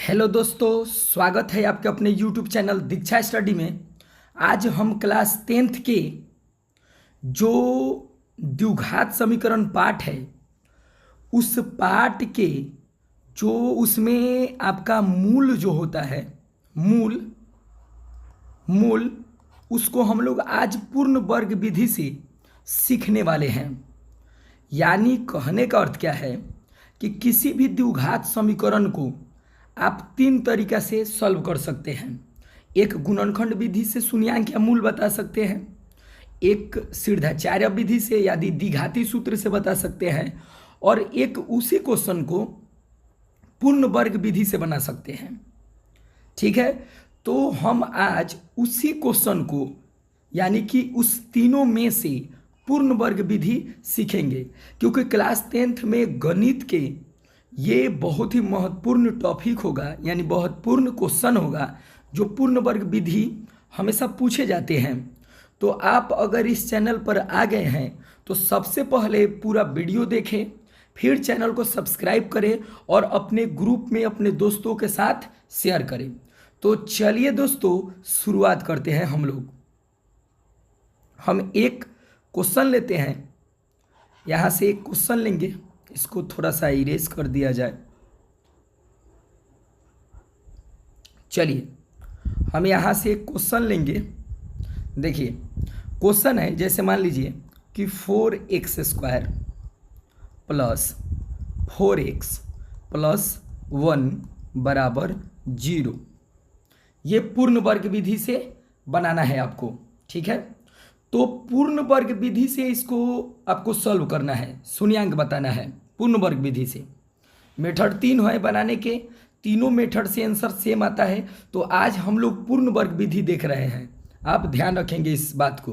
Hello दोस्तों, स्वागत है आपके अपने यूट्यूब चैनल दीक्षा स्टडी में। आज हम क्लास 10th के जो द्विघात समीकरण पाठ है उस पाठ के जो उसमें आपका मूल जो होता है मूल मूल उसको हम लोग आज पूर्ण वर्ग विधि से सीखने वाले हैं। यानी कहने का अर्थ क्या है कि किसी भी द्विघात समीकरण को आप तीन तरीका से सॉल्व कर सकते हैं। एक गुणनखंड विधि से शून्यांक या मूल बता सकते हैं, एक सिद्धाचार्य विधि से यानी द्विघाती सूत्र से बता सकते हैं, और एक उसी क्वेश्चन को पूर्ण वर्ग विधि से बना सकते हैं। ठीक है, तो हम आज उसी क्वेश्चन को यानी कि उस तीनों में से पूर्ण वर्ग विधि सीखेंगे, क्योंकि क्लास 10th में गणित के ये बहुत ही महत्वपूर्ण टॉपिक होगा, यानी महत्वपूर्ण क्वेश्चन होगा जो पूर्ण वर्ग विधि हमेशा पूछे जाते हैं। तो आप अगर इस चैनल पर आ गए हैं तो सबसे पहले पूरा वीडियो देखें, फिर चैनल को सब्सक्राइब करें और अपने ग्रुप में अपने दोस्तों के साथ शेयर करें। तो चलिए दोस्तों, शुरुआत करते हैं। हम एक क्वेश्चन लेते हैं, यहाँ से एक क्वेश्चन लेंगे, इसको थोड़ा सा इरेज कर दिया जाए। चलिए हम यहाँ से एक क्वेश्चन लेंगे। देखिए क्वेश्चन है, जैसे मान लीजिए कि 4x² प्लस 4x प्लस 1 बराबर 0, ये पूर्ण वर्ग विधि से बनाना है आपको। ठीक है, तो पूर्ण वर्ग विधि से इसको आपको सॉल्व करना है, शून्यांक बताना है पूर्ण वर्ग विधि से। मेथड 3 है बनाने के, तीनों मेथड से आंसर सेम आता है। तो आज हम लोग पूर्ण वर्ग विधि देख रहे हैं, आप ध्यान रखेंगे इस बात को।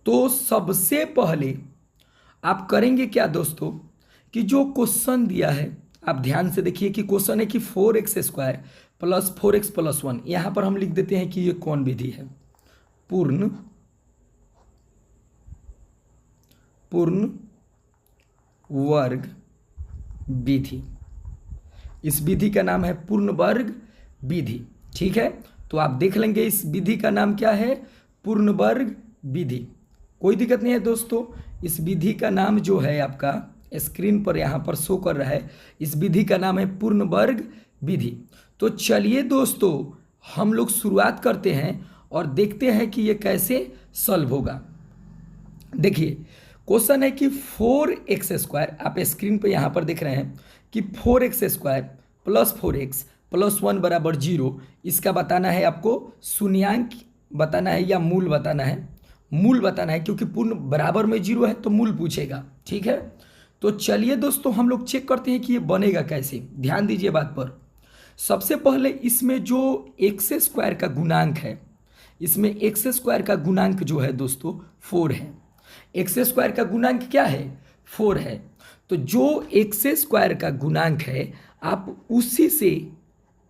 तो सबसे पहले आप करेंगे क्या दोस्तों कि जो क्वेश्चन दिया है आप ध्यान से देखिए कि क्वेश्चन है कि 4x² प्लस 4x प्लस 1, यहाँ पर हम लिख देते हैं कि ये कौन विधि है, पूर्ण वर्ग विधि। इस विधि का नाम है पूर्ण वर्ग विधि। ठीक है, तो आप देख लेंगे इस विधि का नाम क्या है, पूर्ण वर्ग विधि। कोई दिक्कत नहीं है दोस्तों, इस विधि का नाम जो है आपका स्क्रीन पर यहाँ पर शो कर रहा है, इस विधि का नाम है पूर्ण वर्ग विधि। तो चलिए दोस्तों हम लोग शुरुआत करते हैं और देखते हैं कि ये कैसे सॉल्व होगा। देखिए क्वेश्चन है कि 4x², आप स्क्रीन पे यहाँ पर देख रहे हैं कि 4x² प्लस 4x प्लस 1 बराबर 0, इसका बताना है आपको, शून्यांक बताना है या मूल बताना है। मूल बताना है क्योंकि पूर्ण बराबर में 0 है तो मूल पूछेगा। ठीक है, तो चलिए दोस्तों हम लोग चेक करते हैं कि ये बनेगा कैसे। ध्यान दीजिए बात पर। सबसे पहले इसमें जो x² का गुणांक है, इसमें x² का गुणांक जो है दोस्तों 4 है। x² का गुणांक क्या है, 4 है। तो जो x² का गुणांक है आप उसी से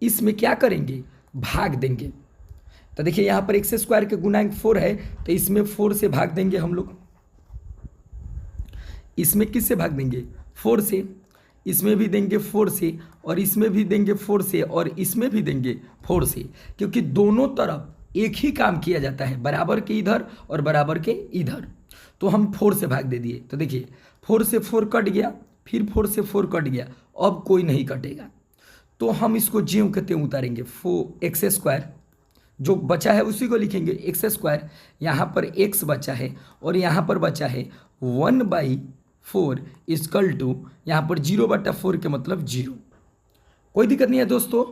इसमें क्या करेंगे, भाग देंगे। तो देखिए यहाँ पर x² का गुणांक 4 है, तो इसमें 4 से भाग देंगे हम लोग। इसमें किससे भाग देंगे, 4 से। इसमें भी देंगे 4 से, और इसमें भी देंगे 4 से, और इसमें भी देंगे 4 से, क्योंकि दोनों तरफ एक ही काम किया जाता है, बराबर के इधर और बराबर के इधर। तो हम 4 से भाग दे दिए। तो देखिए 4 से 4 कट गया, फिर 4 से 4 कट गया, अब कोई नहीं कटेगा। तो हम इसको ज्यों के त्यों उतारेंगे। x² जो बचा है उसी को लिखेंगे, x²। यहाँ पर x बचा है और यहाँ पर बचा है 1/4 इक्वल टू, यहाँ पर 0/4 के मतलब 0। कोई दिक्कत नहीं है दोस्तों।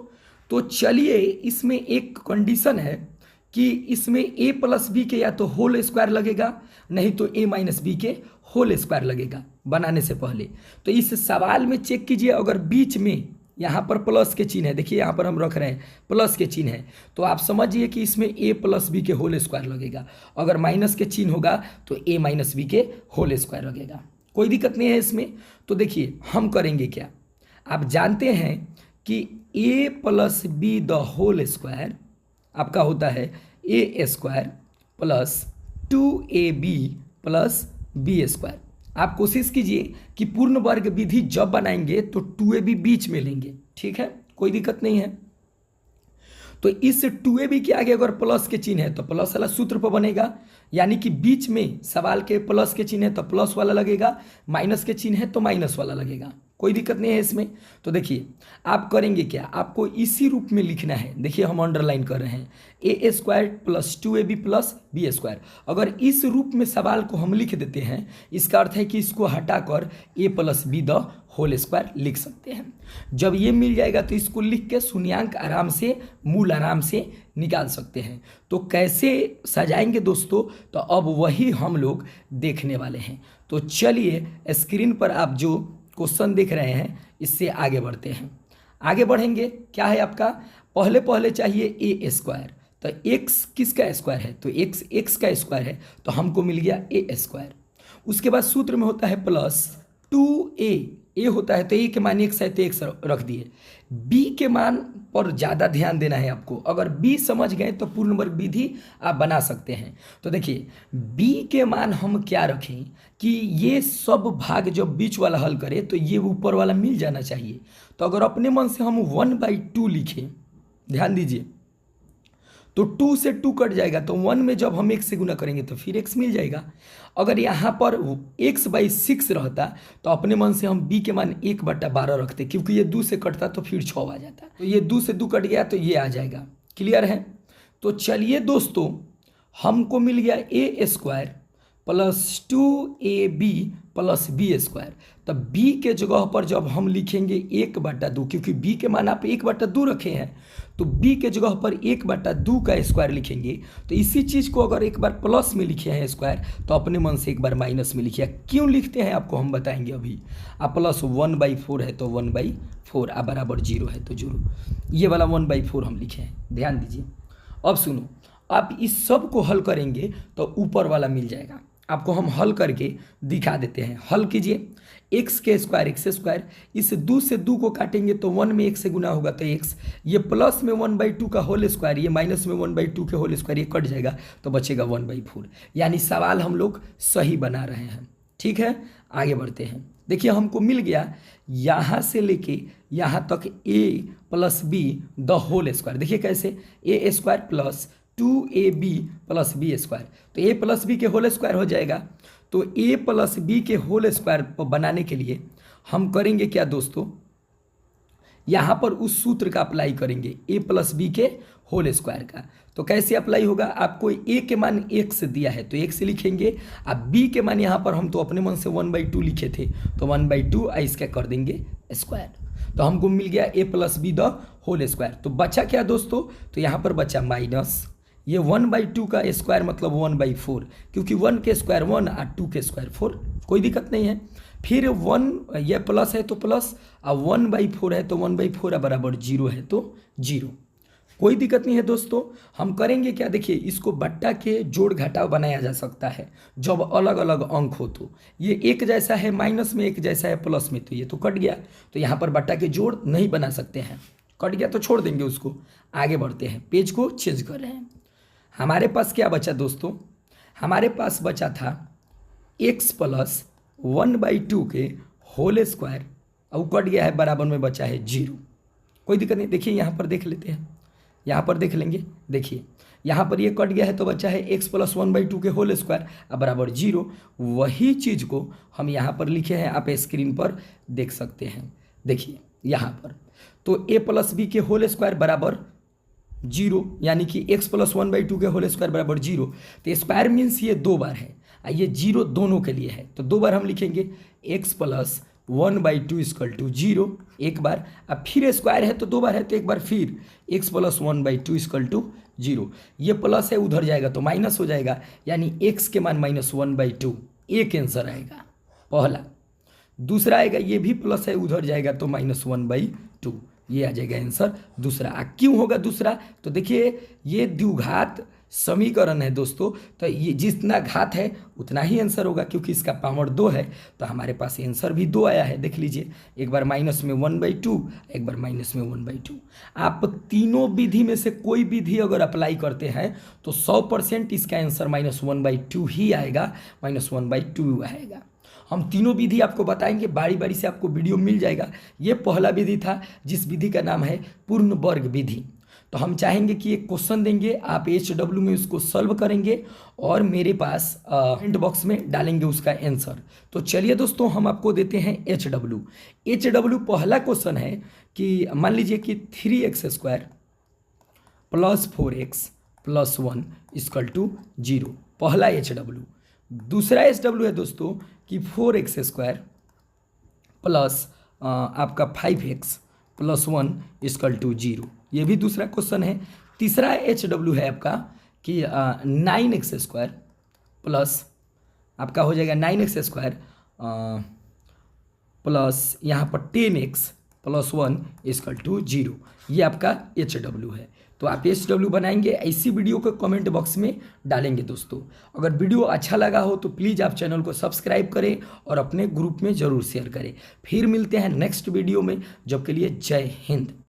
तो चलिए इसमें एक कंडीशन है कि इसमें a प्लस बी के या तो होल स्क्वायर लगेगा, नहीं तो a माइनस बी के होल स्क्वायर लगेगा बनाने से पहले। तो इस सवाल में चेक कीजिए, अगर बीच में यहाँ पर प्लस के चिन्ह है, देखिए यहाँ पर हम रख रहे हैं प्लस के चिन्ह है, तो आप समझिए कि इसमें a प्लस बी के होल स्क्वायर लगेगा। अगर माइनस के चिन्ह होगा तो a माइनस बी के होल स्क्वायर लगेगा। कोई दिक्कत नहीं है इसमें। तो देखिए हम करेंगे क्या, आप जानते हैं कि a plus B the whole square आपका होता है a² plus 2ab plus b²। आप कोशिश कीजिए कि पूर्ण वर्ग विधि जब बनाएंगे तो 2ab बीच में लेंगे। ठीक है, कोई दिक्कत नहीं है। तो इस 2ab के आगे अगर प्लस के चिन्ह है तो प्लस वाला सूत्र पर बनेगा, यानी कि बीच में सवाल के प्लस के चिन्ह है तो प्लस वाला लगेगा, माइनस के चिन्ह है तो माइनस वाला लगेगा, कोई दिक्कत नहीं है इसमें। तो देखिए आप करेंगे क्या, आपको इसी रूप में लिखना है। देखिए हम अंडरलाइन कर रहे हैं A square plus 2ab plus B square. अगर इस रूप में सवाल को हम लिख देते हैं, इसका अर्थ है कि इसको हटाकर A plus B the whole square लिख सकते हैं। जब ये मिल जाएगा तो इसको लिख के शून्यांक आराम से, मूल आराम से निकाल सकते हैं। तो कैसे सजाएंगे दोस्तों, तो अब वही हम लोग देखने वाले हैं। तो चलिए स्क्रीन पर आप जो क्वेश्चन देख रहे हैं इससे आगे बढ़ते हैं। आगे बढ़ेंगे, क्या है आपका, पहले चाहिए ए स्क्वायर। तो एक्स किसका स्क्वायर है, तो एक्स का स्क्वायर है, तो हमको मिल गया ए स्क्वायर। उसके बाद सूत्र में होता है प्लस 2a, ए होता है तो ए के मान एक्स है तो एक्स रख दिए। बी के मान पर ज़्यादा ध्यान देना है आपको। अगर बी समझ गए तो पूर्ण वर्ग विधि आप बना सकते हैं। तो देखिए बी के मान हम क्या रखें कि ये सब भाग जब बीच वाला हल करें तो ये ऊपर वाला मिल जाना चाहिए। तो अगर अपने मन से हम 1/2 लिखें, ध्यान दीजिए, तो 2 से 2 कट जाएगा, तो 1 में जब हम x से गुना करेंगे तो फिर x मिल जाएगा। अगर यहाँ पर x/6 रहता तो अपने मन से हम b के मान 1/12 रखते, क्योंकि ये 2 से कटता तो फिर 6 आ जाता। तो ये 2 से 2 कट गया तो ये आ जाएगा। क्लियर है। तो चलिए दोस्तों, हमको मिल गया A square plus 2ab plus B square. तो b के जगह पर जब हम लिखेंगे 1/2, क्योंकि b के मान आप 1/2 रखे हैं, तो b के जगह पर 1/2 का स्क्वायर लिखेंगे। तो इसी चीज़ को अगर एक बार प्लस में लिखे हैं स्क्वायर, तो अपने मन से एक बार माइनस में लिखिए। क्यों लिखते हैं आपको हम बताएंगे अभी। आप प्लस 1/4 है तो 1/4, आप बराबर 0 है तो 0, ये वाला 1/4 हम लिखे हैं, ध्यान दीजिए। अब सुनो, आप इस सब को हल करेंगे तो ऊपर वाला मिल जाएगा। आपको हम हल करके दिखा देते हैं। हल कीजिए, एक्स के स्क्वायर एक्स स्क्वायर, इस 2 से 2 को काटेंगे तो 1 में 1 से गुना होगा तो x, ये प्लस में 1/2 का होल स्क्वायर, ये माइनस में 1/2 के होल स्क्वायर, ये कट जाएगा तो बचेगा 1/4। यानी सवाल हम लोग सही बना रहे हैं। ठीक है, आगे बढ़ते हैं। देखिए हमको मिल गया यहाँ से लेके यहाँ तक a plus B the whole square. देखिए कैसे, A square plus 2ab plus B square, तो a प्लस बी के होल स्क्वायर हो जाएगा। तो a प्लस बी के होल स्क्वायर बनाने के लिए हम करेंगे क्या दोस्तों, यहाँ पर उस सूत्र का अप्लाई करेंगे, a प्लस बी के होल स्क्वायर का। तो कैसे अप्लाई होगा, आपको a के मान x दिया है तो x लिखेंगे, अब b के मान यहाँ पर हम तो अपने मन से 1/2 लिखे थे तो 1/2 इसका कर देंगे स्क्वायर। तो हमको मिल गया a plus B the whole square. तो बचा क्या दोस्तों, तो यहाँ पर बचा माइनस, ये 1/2 का स्क्वायर मतलब 1/4, क्योंकि 1 के स्क्वायर 1 और 2 के स्क्वायर 4, कोई दिक्कत नहीं है। फिर 1 ये प्लस है तो प्लस, और 1/4 है तो 1/4 बराबर 0 है तो 0, कोई दिक्कत नहीं है दोस्तों। हम करेंगे क्या, देखिए इसको बट्टा के जोड़ घटाव बनाया जा सकता है जब अलग अलग अंक हो। तो ये एक जैसा है माइनस में, एक जैसा है प्लस में, तो ये तो कट गया, तो यहाँ पर बट्टा के जोड़ नहीं बना सकते हैं, कट गया तो छोड़ देंगे उसको। आगे बढ़ते हैं, पेज को चेंज कर रहे हैं। हमारे पास क्या बचा दोस्तों, हमारे पास बचा था x प्लस 1/2 के होल स्क्वायर, और कट गया है, बराबर में बचा है 0, कोई दिक्कत नहीं। देखिए यहाँ पर देख लेते हैं, यहाँ पर देख लेंगे। देखिए यहाँ पर ये कट गया है तो बचा है x प्लस 1/2 के होल स्क्वायर अब बराबर 0। वही चीज़ को हम यहाँ पर लिखे हैं, आप स्क्रीन पर देख सकते हैं। देखिए यहाँ पर तो a प्लस बी के होल स्क्वायर बराबर 0, यानी कि x प्लस 1/2 के होल स्क्वायर बराबर 0। तो स्क्वायर मीन्स ये 2 बार है, ये 0 दोनों के लिए है, तो 2 बार हम लिखेंगे x प्लस 1/2 इक्वल टू 0 एक बार, अब फिर स्क्वायर है तो 2 बार है तो एक बार फिर x प्लस 1/2 इक्वल टू 0। ये प्लस है उधर जाएगा तो माइनस हो जाएगा, यानी x के मान -1/2, एक आंसर आएगा पहला। दूसरा आएगा ये भी प्लस है उधर जाएगा तो -1/2, ये आ जाएगा आंसर दूसरा। क्यों होगा दूसरा, तो देखिए ये द्विघात समीकरण है दोस्तों, तो ये जितना घात है उतना ही आंसर होगा, क्योंकि इसका पावर 2 है तो हमारे पास आंसर भी 2 आया है। देख लीजिए, एक बार माइनस में 1/2, एक बार माइनस में 1/2। आप तीनों विधि में से कोई विधि अगर अप्लाई करते हैं तो 100% इसका आंसर -1/2 ही आएगा, -1/2 आएगा। हम तीनों विधि आपको बताएंगे, बारी बारी से आपको वीडियो मिल जाएगा। ये पहला विधि था जिस विधि का नाम है पूर्ण वर्ग विधि। तो हम चाहेंगे कि एक क्वेश्चन देंगे, आप HW में उसको सॉल्व करेंगे और मेरे पास कमेंट बॉक्स में डालेंगे उसका आंसर। तो चलिए दोस्तों, हम आपको देते हैं HW। पहला क्वेश्चन है कि मान लीजिए कि 3x² plus 4x plus 1 equal to 0, पहला HW। दूसरा HW है दोस्तों कि 4x² प्लस आपका 5x प्लस 1 इक्वल टू 0, ये भी दूसरा क्वेश्चन है। तीसरा HW है आपका कि 9x² प्लस आपका हो जाएगा 9x² प्लस यहाँ पर 10x प्लस 1 इक्वल टू 0, ये आपका HW है। तो आप HW बनाएंगे, ऐसी वीडियो को कमेंट बॉक्स में डालेंगे दोस्तों। अगर वीडियो अच्छा लगा हो तो प्लीज़ आप चैनल को सब्सक्राइब करें और अपने ग्रुप में ज़रूर शेयर करें। फिर मिलते हैं नेक्स्ट वीडियो में, जब के लिए जय हिंद।